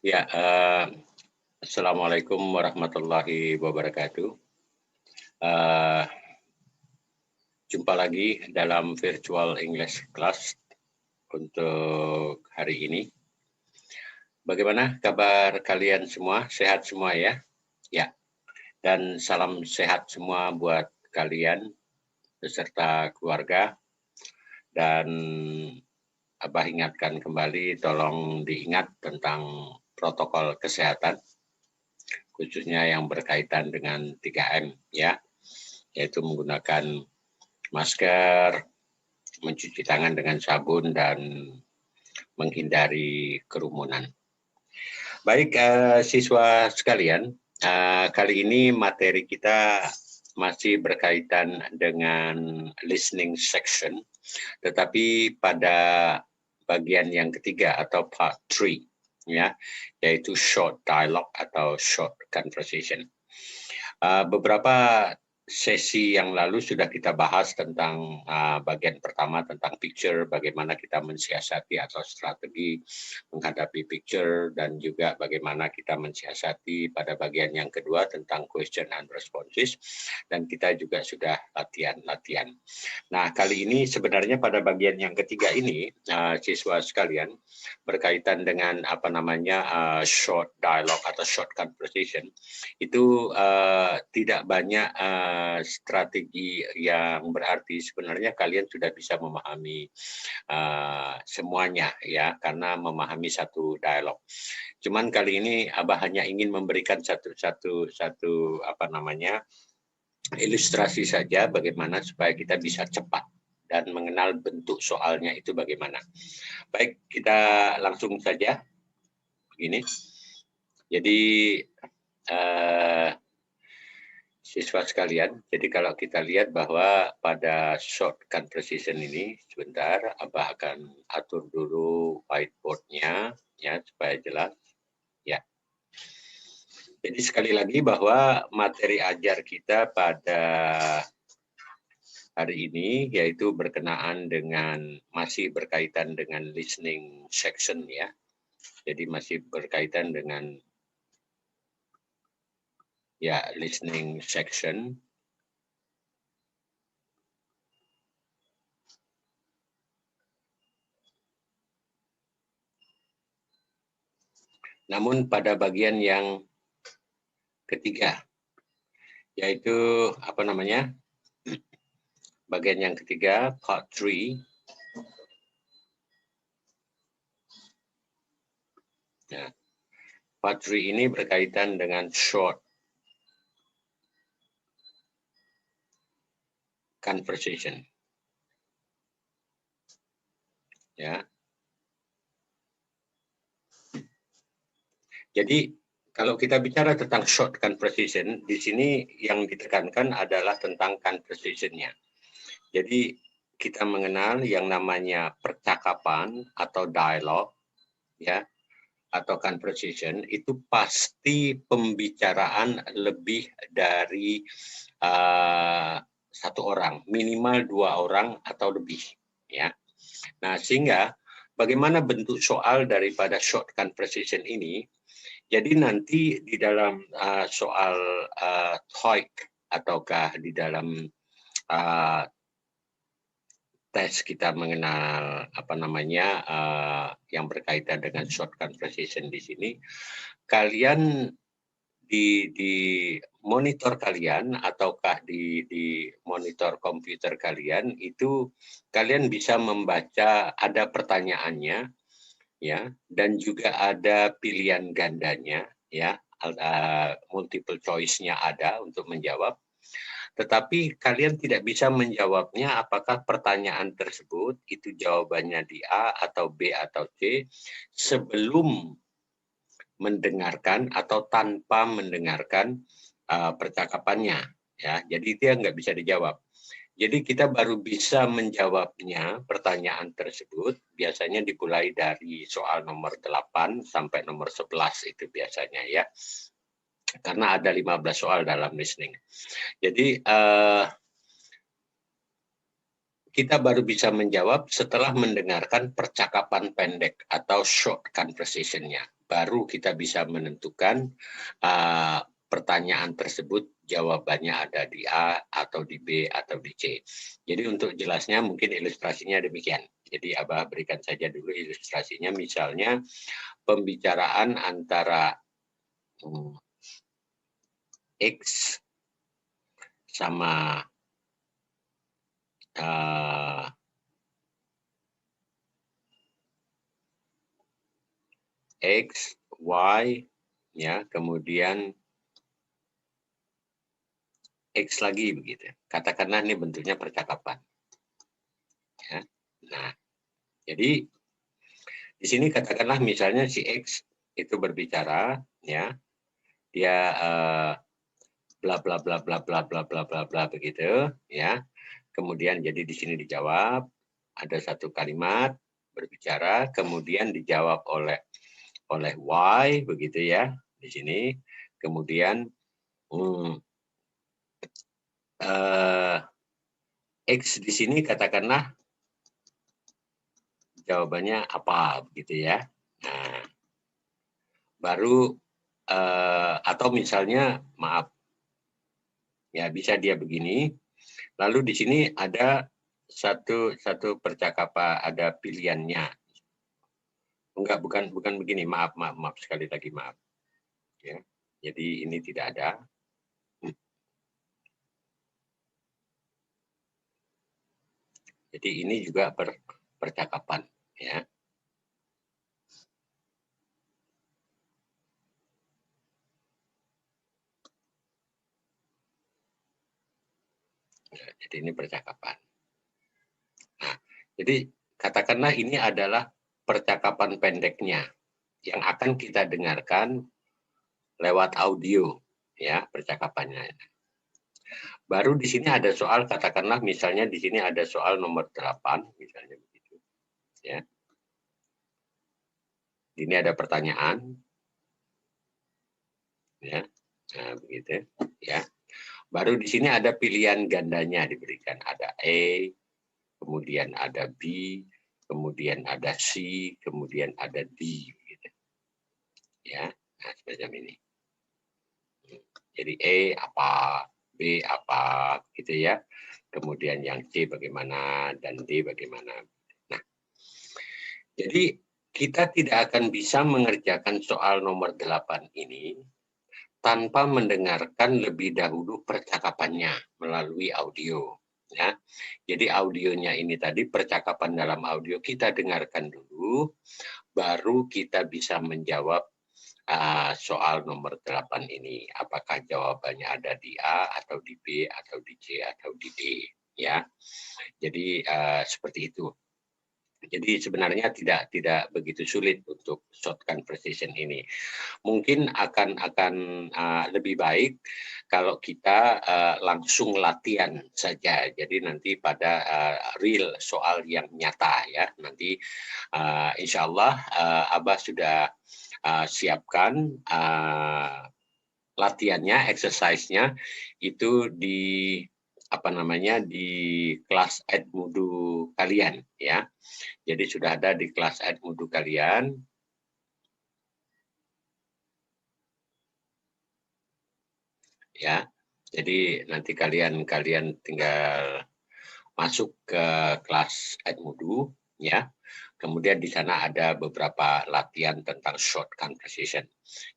Ya, Assalamualaikum warahmatullahi wabarakatuh. Eh, Jumpa lagi dalam virtual English class untuk hari ini. Bagaimana kabar kalian semua? Sehat semua ya? Ya, dan salam sehat semua buat kalian beserta keluarga. Dan Abah ingatkan kembali, tolong diingat tentang protokol kesehatan, khususnya yang berkaitan dengan 3M ya, yaitu menggunakan masker, mencuci tangan dengan sabun, dan menghindari kerumunan. Baik, siswa sekalian, kali ini materi kita masih berkaitan dengan listening section, tetapi pada bagian yang ketiga atau part 3, ya, yaitu short dialogue atau short conversation. Beberapa sesi yang lalu sudah kita bahas tentang bagian pertama tentang picture, bagaimana kita mensiasati atau strategi menghadapi picture, dan juga bagaimana kita mensiasati pada bagian yang kedua tentang question and responses, dan kita juga sudah latihan. Nah, kali ini sebenarnya pada bagian yang ketiga ini, siswa sekalian, berkaitan dengan short dialogue atau short conversation, itu tidak banyak strategi yang berarti. Sebenarnya kalian sudah bisa memahami semuanya ya, karena memahami satu dialog. Cuman kali ini Abah hanya ingin memberikan satu ilustrasi saja bagaimana supaya kita bisa cepat dan mengenal bentuk soalnya itu bagaimana. Baik, kita langsung saja begini. Jadi siswa sekalian, jadi kalau kita lihat bahwa pada short conversation ini, sebentar, Abah akan atur dulu whiteboard-nya ya supaya jelas. Ya. Jadi sekali lagi bahwa materi ajar kita pada hari ini yaitu masih berkaitan dengan listening section ya. Jadi masih berkaitan dengan listening section. Namun pada bagian yang ketiga, yaitu bagian yang ketiga, part 3. Nah, part 3 ini berkaitan dengan short conversation. Ya. Jadi kalau kita bicara tentang short conversation, di sini yang ditekankan adalah tentang conversation-nya. Jadi kita mengenal yang namanya percakapan atau dialog, ya, atau conversation itu pasti pembicaraan lebih dari satu orang, minimal 2 orang atau lebih, ya. Nah, sehingga bagaimana bentuk soal daripada short conversation ini? Jadi nanti di dalam soal TOEIC ataukah di dalam tes kita mengenal yang berkaitan dengan short conversation di sini, kalian di monitor kalian ataukah di monitor komputer kalian itu kalian bisa membaca ada pertanyaannya ya, dan juga ada pilihan gandanya ya, multiple choice-nya ada untuk menjawab. Tetapi kalian tidak bisa menjawabnya apakah pertanyaan tersebut itu jawabannya di A atau B atau C sebelum mendengarkan atau tanpa mendengarkan percakapannya ya. Jadi itu yang nggak bisa dijawab. Jadi kita baru bisa menjawabnya pertanyaan tersebut biasanya dimulai dari soal nomor 8 sampai nomor 11 itu biasanya ya. Karena ada 15 soal dalam listening. Jadi kita baru bisa menjawab setelah mendengarkan percakapan pendek atau short conversation-nya. baru kita bisa menentukan pertanyaan tersebut jawabannya ada di A atau di B atau di C. Jadi untuk jelasnya mungkin ilustrasinya demikian. Jadi Abah berikan saja dulu ilustrasinya, misalnya pembicaraan antara X sama X, Y, ya, kemudian X lagi begitu. Katakanlah ini bentuknya percakapan. Ya. Nah, jadi di sini katakanlah misalnya si X itu berbicara, ya, dia bla bla bla bla bla bla bla bla bla begitu, ya. Kemudian jadi di sini dijawab, ada satu kalimat berbicara, kemudian dijawab oleh Y begitu ya di sini. Kemudian X di sini katakanlah jawabannya apa begitu ya. Nah, baru atau misalnya maaf ya, bisa dia begini. Lalu di sini ada satu percakapan, ada pilihannya. Enggak, bukan begini, maaf sekali lagi, maaf. Ya. Jadi ini tidak ada. Jadi ini juga percakapan, ya. Jadi ini percakapan. Nah, jadi katakanlah ini adalah percakapan pendeknya yang akan kita dengarkan lewat audio, ya, percakapannya. Baru di sini ada soal, katakanlah misalnya di sini ada soal nomor 8, misalnya begitu, ya. Ini ada pertanyaan, ya, nah, begitu, ya. Baru di sini ada pilihan gandanya diberikan, ada E, kemudian ada B, kemudian ada C, kemudian ada D, gitu. Ya, nah, semacam ini. Jadi E apa, B apa, gitu ya. Kemudian yang C bagaimana, dan D bagaimana. Nah, jadi kita tidak akan bisa mengerjakan soal nomor 8 ini tanpa mendengarkan lebih dahulu percakapannya melalui audio. Ya. Jadi audionya ini tadi, percakapan dalam audio kita dengarkan dulu, baru kita bisa menjawab soal nomor 8 ini. Apakah jawabannya ada di A, atau di B, atau di C, atau di D. Ya. Jadi seperti itu. Jadi sebenarnya tidak begitu sulit untuk short conversation ini. Mungkin akan lebih baik kalau kita langsung latihan saja. Jadi nanti pada real soal yang nyata ya. Nanti insya Allah Abah sudah siapkan latihannya, exercise-nya itu di di kelas Edmudu kalian ya. Jadi sudah ada di kelas Edmudu kalian. Ya. Jadi nanti kalian tinggal masuk ke kelas Edmudu ya. Kemudian di sana ada beberapa latihan tentang short conversation.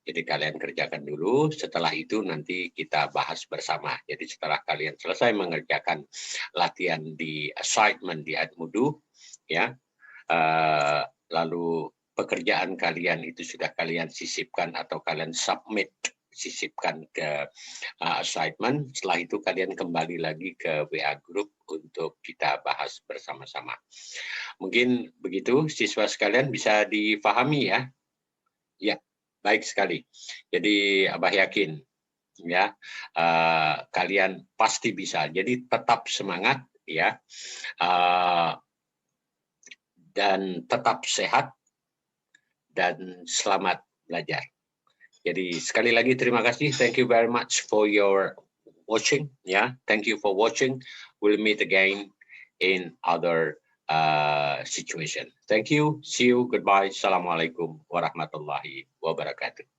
Jadi kalian kerjakan dulu, setelah itu nanti kita bahas bersama. Jadi setelah kalian selesai mengerjakan latihan di assignment di Edmudu, ya, lalu pekerjaan kalian itu sudah kalian sisipkan atau kalian sisipkan ke assignment, setelah itu kalian kembali lagi ke WA Group untuk kita bahas bersama-sama. Mungkin begitu siswa sekalian bisa difahami ya. Ya, baik sekali. Jadi Abah yakin ya kalian pasti bisa. Jadi tetap semangat ya. Dan tetap sehat dan selamat belajar. Jadi sekali lagi terima kasih. Thank you very much for your watching. Yeah, thank you for watching. We'll meet again in other situation. Thank you. See you. Goodbye. Assalamualaikum warahmatullahi wabarakatuh.